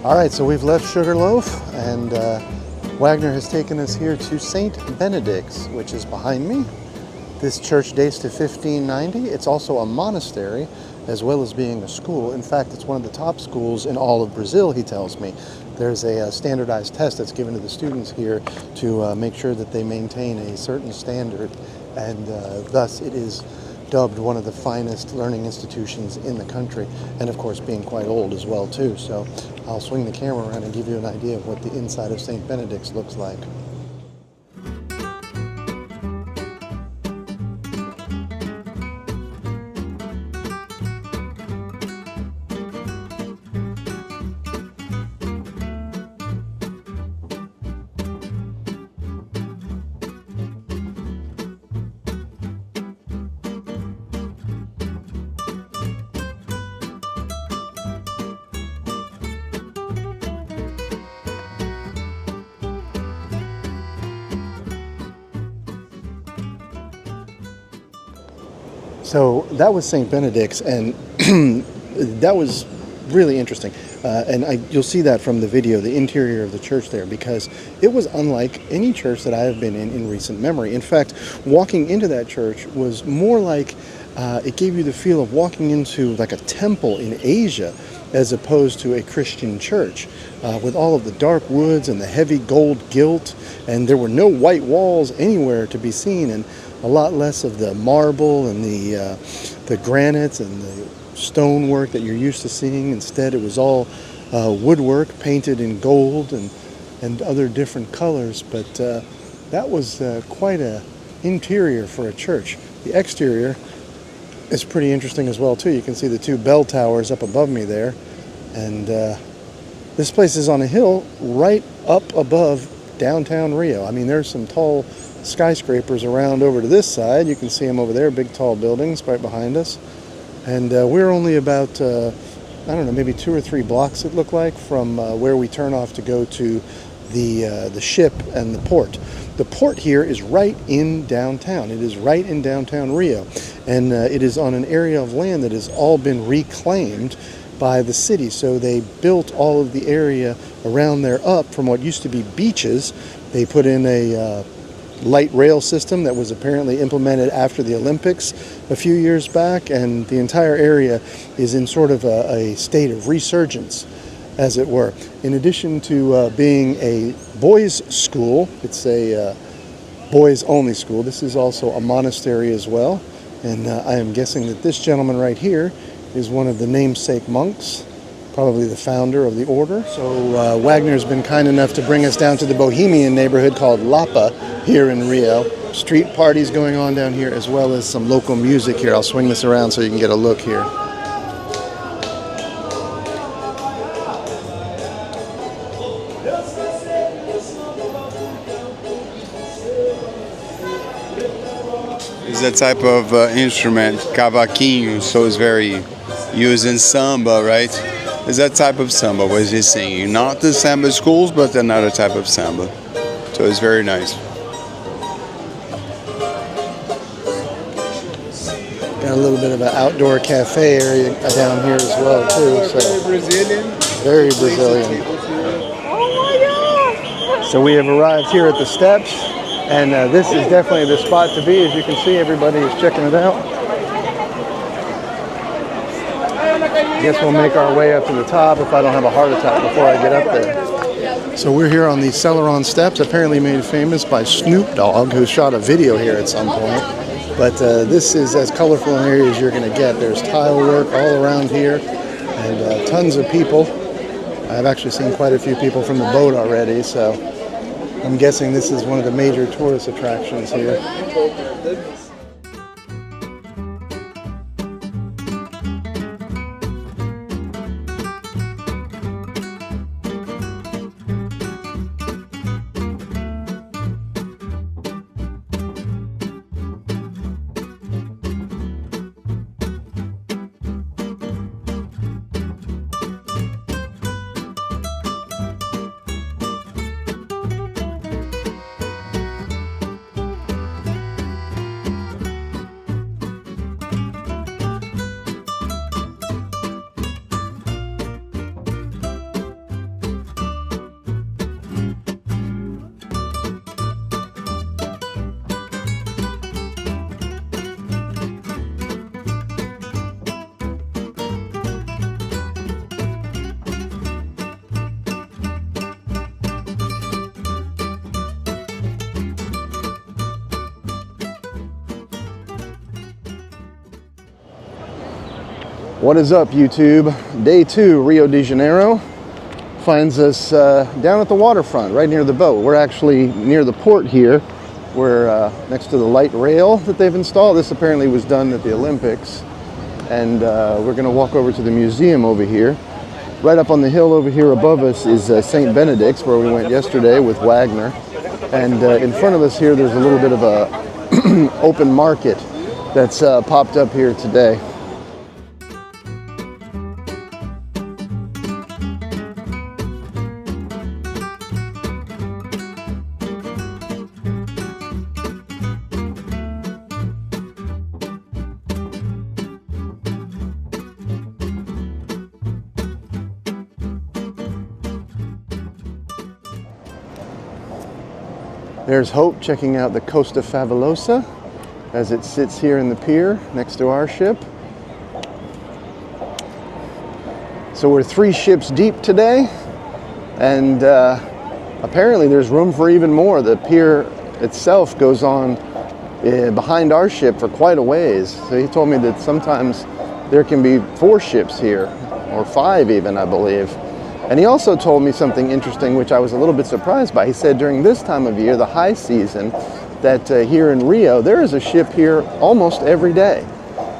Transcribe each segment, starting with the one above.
All right, so we've left Sugarloaf, and Wagner has taken us here to St. Benedicts, which is behind me. This church dates to 1590. It's also a monastery, as well as being a school. In fact, it's one of the top schools in all of Brazil, he tells me. There's a standardized test that's given to the students here to make sure that they maintain a certain standard, and thus it is dubbed one of the finest learning institutions in the country, and of course being quite old as well too. So I'll swing the camera around and give you an idea of what the inside of St. Benedict's looks like. So that was St. Benedict's, and that was really interesting. You'll see that from the video, the interior of the church there, because it was unlike any church that I have been in recent memory. In fact, walking into that church was more like, it gave you the feel of walking into like a temple in Asia, as opposed to a Christian church, with all of the dark woods and the heavy gold gilt, and there were no white walls anywhere to be seen, and a lot less of the marble and the granites and the stonework that you're used to seeing. Instead, it was all woodwork painted in gold and other different colors. But that was quite an interior for a church. The exterior is pretty interesting as well too. You can see the two bell towers up above me there, and this place is on a hill right up above downtown Rio. I mean, there's some tall skyscrapers around over to this side. You can see them over there, big tall buildings right behind us. And we're only about, I don't know, maybe 2 or 3 blocks it looked like from where we turn off to go to the ship and the port. The port here is right in downtown. It is right in downtown Rio. And it is on an area of land that has all been reclaimed by the city. So they built all of the area around there up from what used to be beaches. They put in a light rail system that was apparently implemented after the Olympics a few years back, and the entire area is in sort of a state of resurgence, as it were. In addition to being a boys' school, it's a boys-only school. This is also a monastery as well, and I am guessing that this gentleman right here is one of the namesake monks, probably the founder of the order. So Wagner's been kind enough to bring us down to the bohemian neighborhood called Lapa here in Rio. Street parties going on down here, as well as some local music here. I'll swing this around so you can get a look here. It's a type of instrument, cavaquinho, so it's very used in samba, right? It's that type of samba what he's singing. Not the samba schools, but another type of samba. So it's very nice. Got a little bit of an outdoor cafe area down here as well too. So Very Brazilian. Very Brazilian. Oh my God! So we have arrived here at the steps, and this is definitely the spot to be. As you can see, everybody is checking it out. I guess we'll make our way up to the top if I don't have a heart attack before I get up there. So we're here on the Seleron steps, apparently made famous by Snoop Dogg, who shot a video here at some point. But this is as colorful an area as you're going to get. There's tile work all around here, and tons of people. I've actually seen quite a few people from the boat already, so I'm guessing this is one of the major tourist attractions here. What is up, YouTube? Day 2, Rio de Janeiro finds us down at the waterfront, right near the boat. We're actually near the port here. We're next to the light rail that they've installed. This apparently was done at the Olympics. And we're going to walk over to the museum over here. Right up on the hill over here above us is St. Benedicts, where we went yesterday with Wagner. And in front of us here, there's a little bit of a open market that's popped up here today. There's Hope checking out the Costa Fabulosa as it sits here in the pier next to our ship. So we're 3 ships deep today, and apparently there's room for even more. The pier itself goes on behind our ship for quite a ways. So he told me that sometimes there can be 4 ships here, or 5 even, I believe. And he also told me something interesting, which I was a little bit surprised by. He said during this time of year, the high season, that here in Rio, there is a ship here almost every day.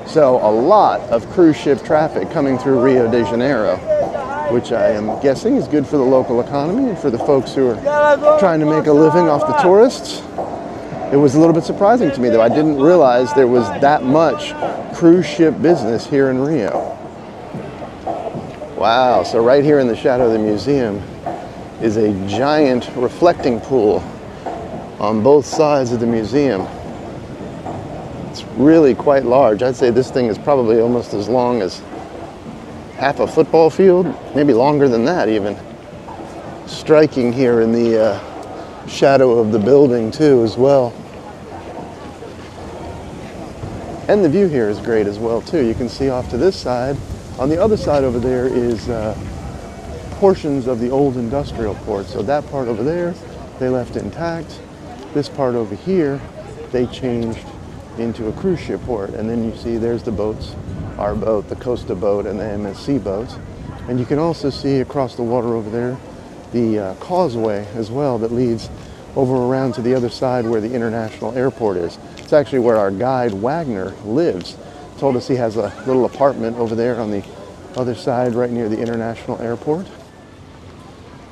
So a lot of cruise ship traffic coming through Rio de Janeiro, which I am guessing is good for the local economy and for the folks who are trying to make a living off the tourists. It was a little bit surprising to me, though. I didn't realize there was that much cruise ship business here in Rio. Wow, so right here in the shadow of the museum is a giant reflecting pool on both sides of the museum. It's really quite large. I'd say this thing is probably almost as long as half a football field, maybe longer than that even. Striking here in the shadow of the building too as well. And the view here is great as well too. You can see off to this side. On the other side over there is portions of the old industrial port. So that part over there, they left intact. This part over here, they changed into a cruise ship port. And then you see there's the boats, our boat, the Costa boat, and the MSC boat. And you can also see across the water over there, the causeway as well that leads over around to the other side where the international airport is. It's actually where our guide Wagner lives. Told us he has a little apartment over there on the other side right near the international airport.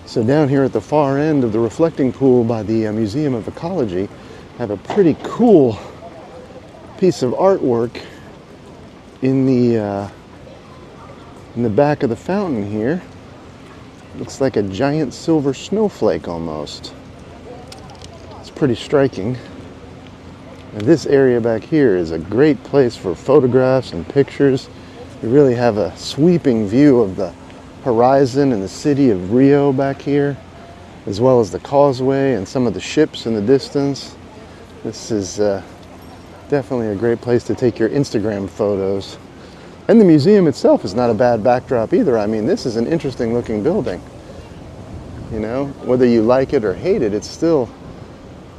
So down here at the far end of the reflecting pool by the Museum of Ecology, I have a pretty cool piece of artwork in the back of the fountain here. Looks like a giant silver snowflake almost. It's pretty striking. And this area back here is a great place for photographs and pictures. You really have a sweeping view of the horizon and the city of Rio back here, as well as the causeway and some of the ships in the distance. This is definitely a great place to take your Instagram photos. And the museum itself is not a bad backdrop either. I mean, this is an interesting looking building. You know, whether you like it or hate it, it's still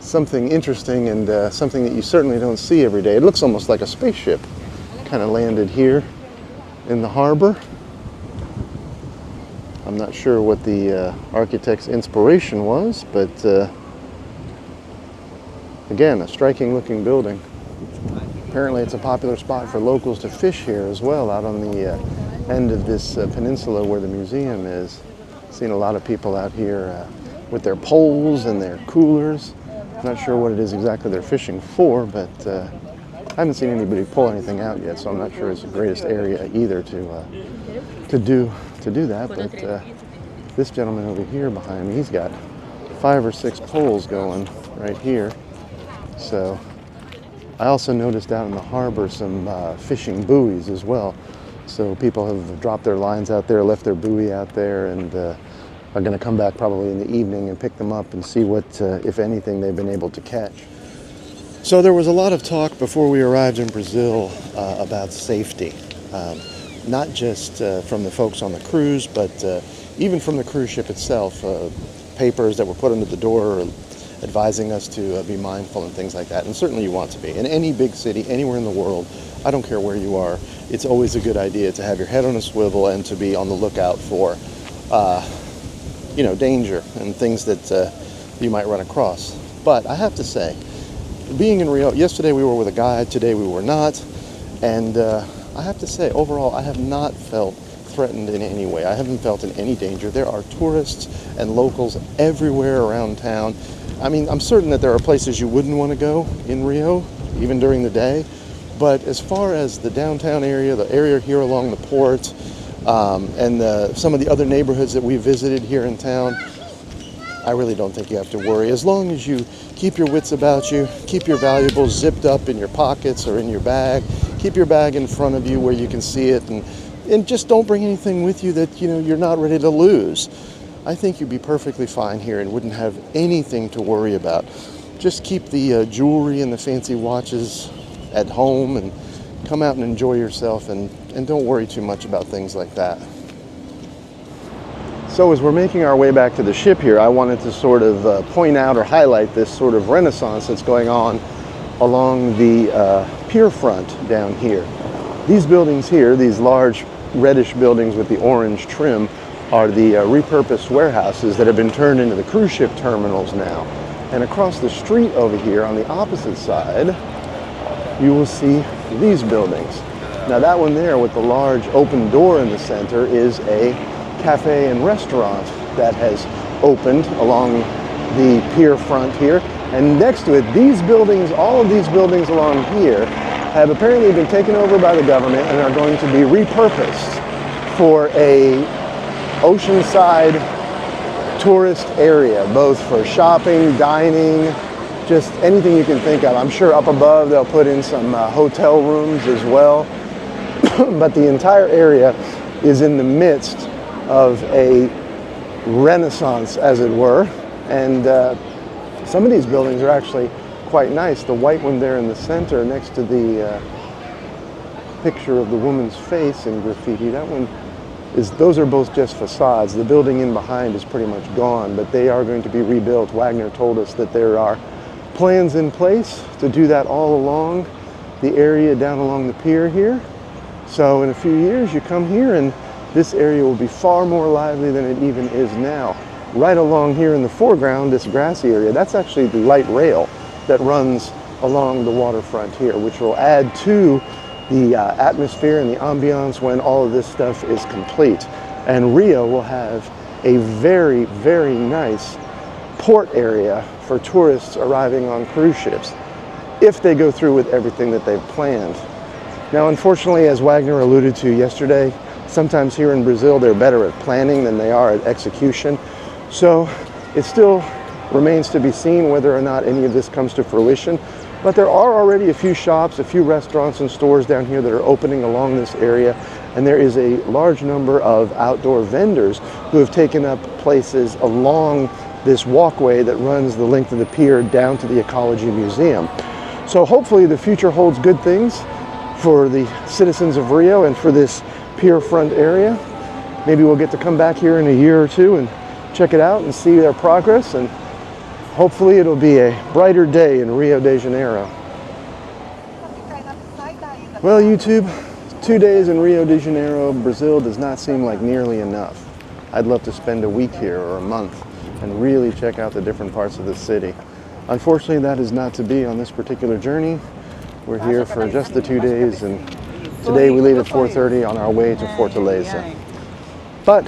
something interesting and something that you certainly don't see every day. It looks almost like a spaceship kind of landed here in the harbor. I'm not sure what the architect's inspiration was, but again, a striking looking building. Apparently it's a popular spot for locals to fish here as well, out on the end of this peninsula where the museum is. Seen a lot of people out here with their poles and their coolers. Not sure what it is exactly they're fishing for, but I haven't seen anybody pull anything out yet, so I'm not sure it's the greatest area either to do that. But this gentleman over here behind me, he's got 5 or 6 poles going right here. So I also noticed out in the harbor some fishing buoys as well. So people have dropped their lines out there, left their buoy out there, and are going to come back probably in the evening and pick them up and see what, if anything, they've been able to catch. So there was a lot of talk before we arrived in Brazil about safety, not just from the folks on the cruise, but even from the cruise ship itself. Papers that were put under the door advising us to be mindful and things like that. And certainly you want to be. In any big city, anywhere in the world, I don't care where you are, it's always a good idea to have your head on a swivel and to be on the lookout for, danger and things that you might run across. But I have to say, being in Rio, yesterday we were with a guide, today we were not, and I have to say, overall, I have not felt threatened in any way. I haven't felt in any danger. There are tourists and locals everywhere around town. I mean, I'm certain that there are places you wouldn't want to go in Rio, even during the day, but as far as the downtown area, the area here along the port, and some of the other neighborhoods that we visited here in town, I really don't think you have to worry. As long as you keep your wits about you, keep your valuables zipped up in your pockets or in your bag, keep your bag in front of you where you can see it, and just don't bring anything with you that you're not ready to lose. I think you'd be perfectly fine here and wouldn't have anything to worry about. Just keep the jewelry and the fancy watches at home and come out and enjoy yourself, and don't worry too much about things like that. So as we're making our way back to the ship here, I wanted to sort of point out or highlight this sort of renaissance that's going on along the pier front down here. These buildings here, these large reddish buildings with the orange trim, are the repurposed warehouses that have been turned into the cruise ship terminals now. And across the street over here on the opposite side, you will see these buildings. Now that one there with the large open door in the center is a cafe and restaurant that has opened along the pier front here. And next to it, these buildings, all of these buildings along here, have apparently been taken over by the government and are going to be repurposed for a oceanside tourist area, both for shopping, dining, just anything you can think of. I'm sure up above they'll put in some hotel rooms as well. But the entire area is in the midst of a renaissance, as it were. And some of these buildings are actually quite nice. The white one there in the center next to the picture of the woman's face in graffiti, that one is, those are both just facades. The building in behind is pretty much gone, but they are going to be rebuilt. Wagner told us that there are plans in place to do that all along the area down along the pier here. So in a few years you come here and this area will be far more lively than it even is now. Right along here in the foreground, this grassy area, that's actually the light rail that runs along the waterfront here, which will add to the atmosphere and the ambiance when all of this stuff is complete. And Rio will have a very, very nice port area for tourists arriving on cruise ships, if they go through with everything that they've planned. Now, unfortunately, as Wagner alluded to yesterday, sometimes here in Brazil, they're better at planning than they are at execution. So it still remains to be seen whether or not any of this comes to fruition. But there are already a few shops, a few restaurants and stores down here that are opening along this area. And there is a large number of outdoor vendors who have taken up places along this walkway that runs the length of the pier down to the Ecology Museum. So hopefully the future holds good things for the citizens of Rio and for this pier front area. Maybe we'll get to come back here in a year or two and check it out and see their progress, and hopefully it'll be a brighter day in Rio de Janeiro. Well, YouTube, 2 days in Rio de Janeiro, Brazil does not seem like nearly enough. I'd love to spend a week here or a month and really check out the different parts of the city. Unfortunately, that is not to be on this particular journey. We're here for just the 2 days, and today we leave at 4:30 on our way to Fortaleza. But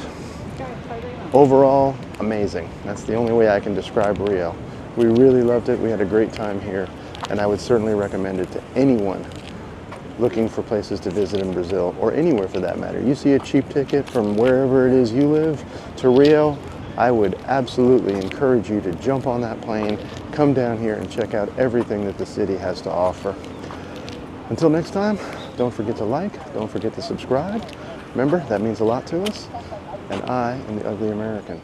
overall, amazing. That's the only way I can describe Rio. We really loved it. We had a great time here, and I would certainly recommend it to anyone looking for places to visit in Brazil, or anywhere for that matter. You see a cheap ticket from wherever it is you live to Rio, I would absolutely encourage you to jump on that plane, come down here and check out everything that the city has to offer. Until next time, don't forget to like, don't forget to subscribe. Remember, that means a lot to us. And I am the Ugly American.